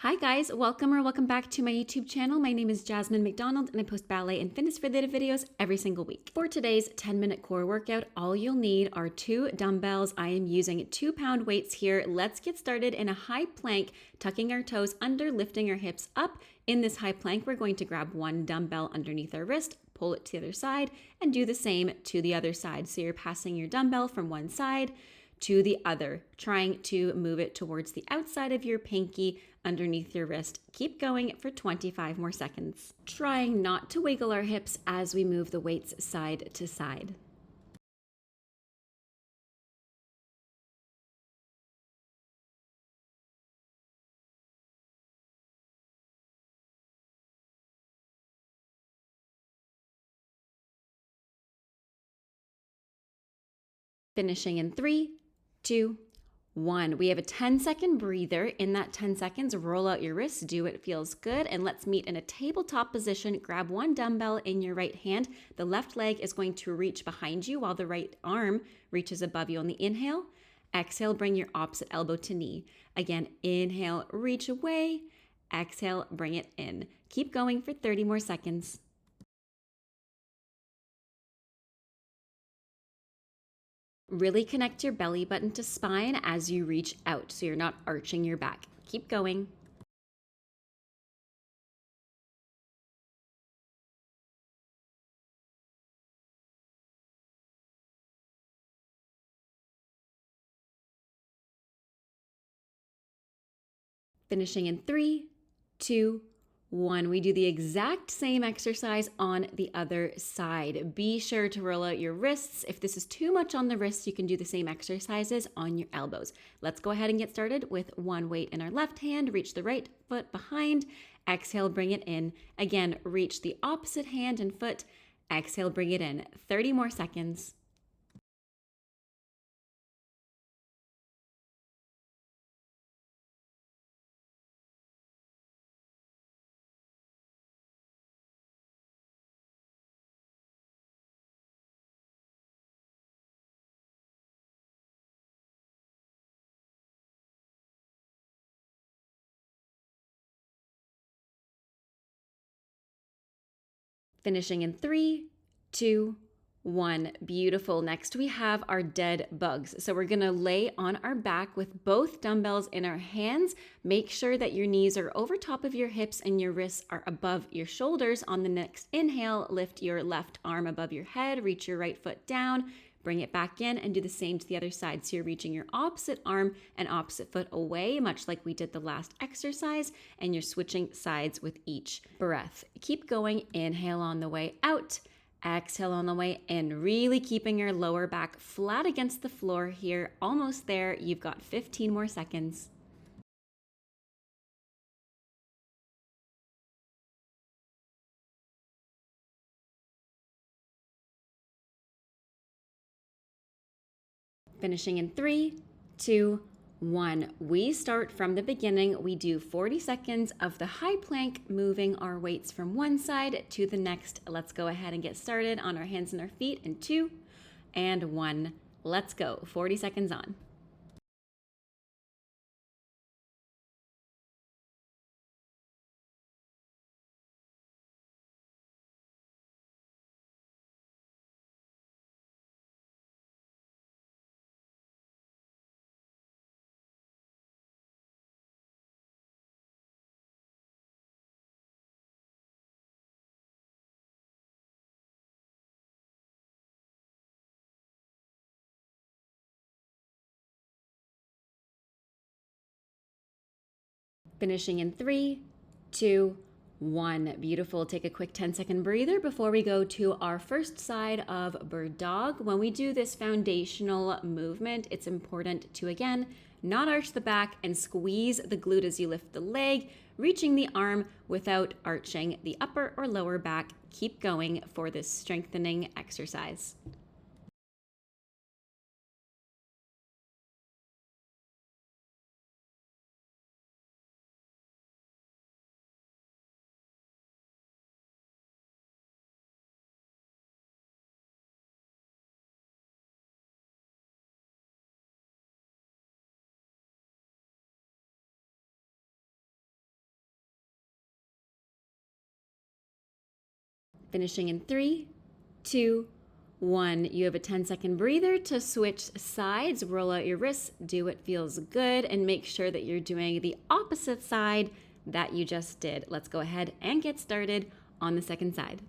Hi guys, welcome back to my YouTube channel. My name is Jasmine McDonald and I post ballet and fitness related videos every single week. For today's 10-minute core workout, all you'll need are 2 dumbbells. I am using 2-pound weights here. Let's get started in a high plank, tucking our toes under, lifting our hips up. In this high plank, we're going to grab 1 dumbbell underneath our wrist, pull it to the other side, and do the same to the other side. So you're passing your dumbbell from one side to the other, trying to move it towards the outside of your pinky underneath your wrist. Keep going for 25 more seconds. Trying not to wiggle our hips as we move the weights side to side. Finishing in 3, 2, 1. We have a 10-second breather. In that 10 seconds, roll out your wrists, do what feels good, and let's meet in a tabletop position. Grab 1 dumbbell in your right hand. The left leg is going to reach behind you while the right arm reaches above you on the inhale. Exhale, bring your opposite elbow to knee. Again, inhale, reach away. Exhale, bring it in. Keep going for 30 more seconds. Really connect your belly button to spine as you reach out so you're not arching your back. Keep going. Finishing in 3, 2, 1. We do the exact same exercise on the other side. Be sure to roll out your wrists. If this is too much on the wrists, you can do the same exercises on your elbows. Let's go ahead and get started with 1 weight in our left hand. Reach the right foot behind. Exhale, bring it in. Again, reach the opposite hand and foot. Exhale, bring it in. 30 more seconds. Finishing in 3, 2, 1. Beautiful. Next, we have our dead bugs. So we're going to lay on our back with both dumbbells in our hands. Make sure that your knees are over top of your hips and your wrists are above your shoulders. On the next inhale, lift your left arm above your head, reach your right foot down, bring it back in, and do the same to the other side. So you're reaching your opposite arm and opposite foot away, much like we did the last exercise, and you're switching sides with each breath. Keep going. Inhale on the way out. Exhale on the way in, really keeping your lower back flat against the floor here. Almost there. You've got 15 more seconds. Finishing in 3, 2, 1. We start from the beginning. We do 40 seconds of the high plank, moving our weights from one side to the next. Let's go ahead and get started on our hands and our feet in 2 and 1. Let's go. 40 seconds on. Finishing in 3, 2, 1. Beautiful. Take a quick 10-second breather before we go to our first side of bird dog. When we do this foundational movement, it's important to, again, not arch the back and squeeze the glute as you lift the leg, reaching the arm without arching the upper or lower back. Keep going for this strengthening exercise. Finishing in 3, 2, 1. You have a 10-second breather to switch sides. Roll out your wrists, do what feels good, and make sure that you're doing the opposite side that you just did. Let's go ahead and get started on the second side.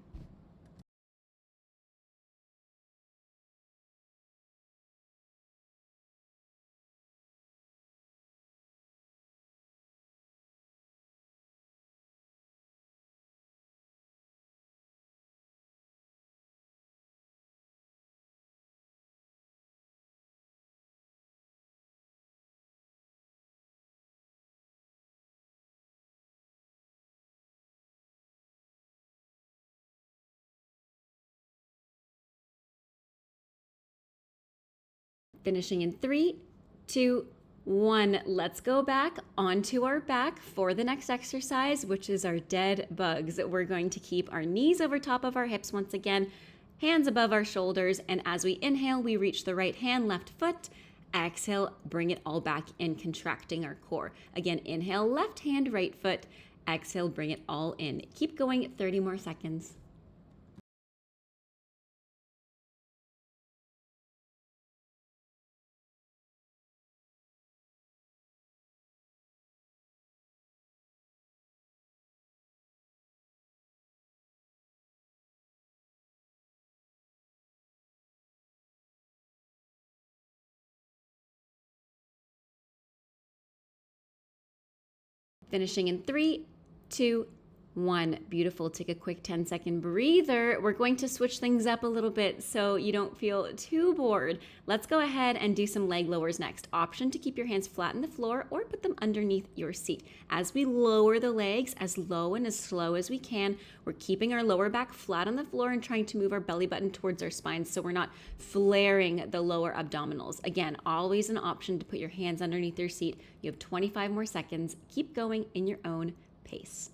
Finishing in 3, 2, 1. Let's go back onto our back for the next exercise, which is our dead bugs. We're going to keep our knees over top of our hips once again, hands above our shoulders, and as we inhale, we reach the right hand, left foot. Exhale, bring it all back in, contracting our core. Again, inhale, left hand, right foot. Exhale, bring it all in. Keep going, 30 more seconds. Finishing in 3, 2, 1. Beautiful. Take a quick 10-second breather. We're going to switch things up a little bit so you don't feel too bored. Let's go ahead and do some leg lowers next. Option to keep your hands flat on the floor or put them underneath your seat. As we lower the legs as low and as slow as we can, we're keeping our lower back flat on the floor and trying to move our belly button towards our spine so we're not flaring the lower abdominals. Again, always an option to put your hands underneath your seat. You have 25 more seconds. Keep going in your own pace.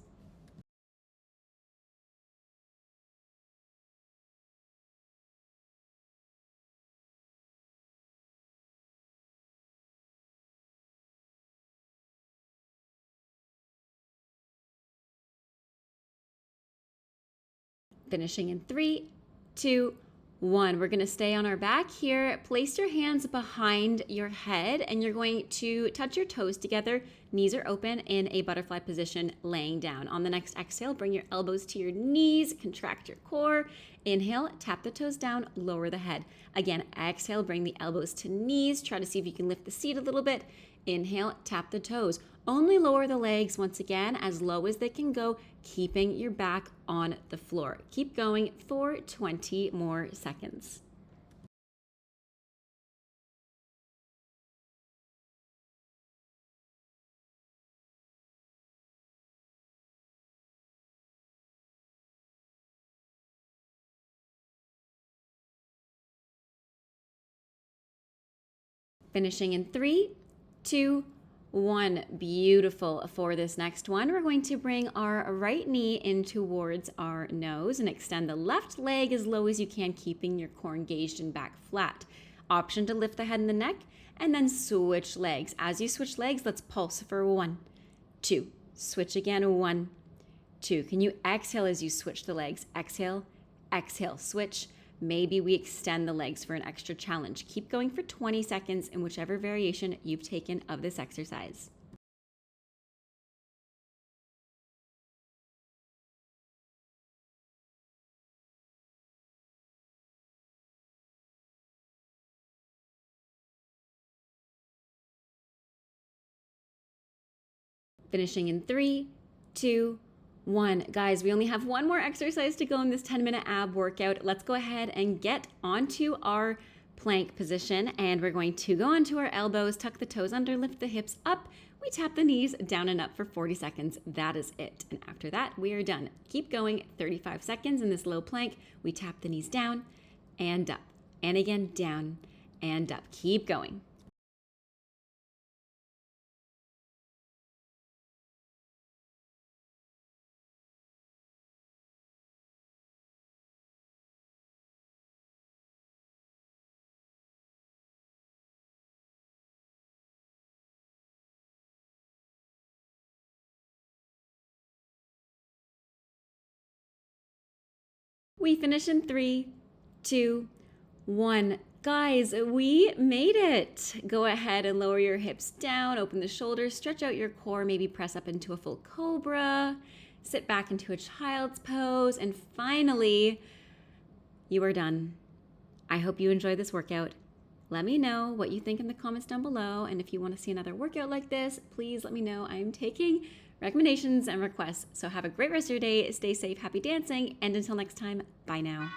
Finishing in 3, 2, 1. We're going to stay on our back here. Place your hands behind your head and you're going to touch your toes together. Knees are open in a butterfly position, laying down. On the next exhale, bring your elbows to your knees, contract your core. Inhale, tap the toes down, lower the head. Again, exhale, bring the elbows to knees. Try to see if you can lift the seat a little bit. Inhale, tap the toes. Only lower the legs once again as low as they can go, keeping your back on the floor. Keep going for 20 more seconds. Finishing in 3, 2, 1. Beautiful. For this next one, we're going to bring our right knee in towards our nose and extend the left leg as low as you can, keeping your core engaged and back flat. Option to lift the head and the neck, and then switch legs. As you switch legs, let's pulse for 1, 2. Switch again, 1, 2. Can you exhale as you switch the legs? Exhale, exhale, switch. Maybe we extend the legs for an extra challenge. Keep going for 20 seconds in whichever variation you've taken of this exercise. Finishing in 3, 2, 1. Guys, we only have one more exercise to go in this 10-minute ab workout. Let's go ahead and get onto our plank position, and we're going to go onto our elbows, tuck the toes under, lift the hips up. We tap the knees down and up for 40 seconds. That is it. And after that, we are done. Keep going 35 seconds in this low plank. We tap the knees down and up, and again down and up. Keep going. We finish in 3, 2, 1. Guys, we made it. Go ahead and lower your hips down, open the shoulders, stretch out your core, maybe press up into a full cobra, sit back into a child's pose, and finally, you are done. I hope you enjoyed this workout. Let me know what you think in the comments down below, and if you want to see another workout like this, please let me know. I'm taking recommendations and requests. So have a great rest of your day, stay safe, happy dancing, and until next time, bye now.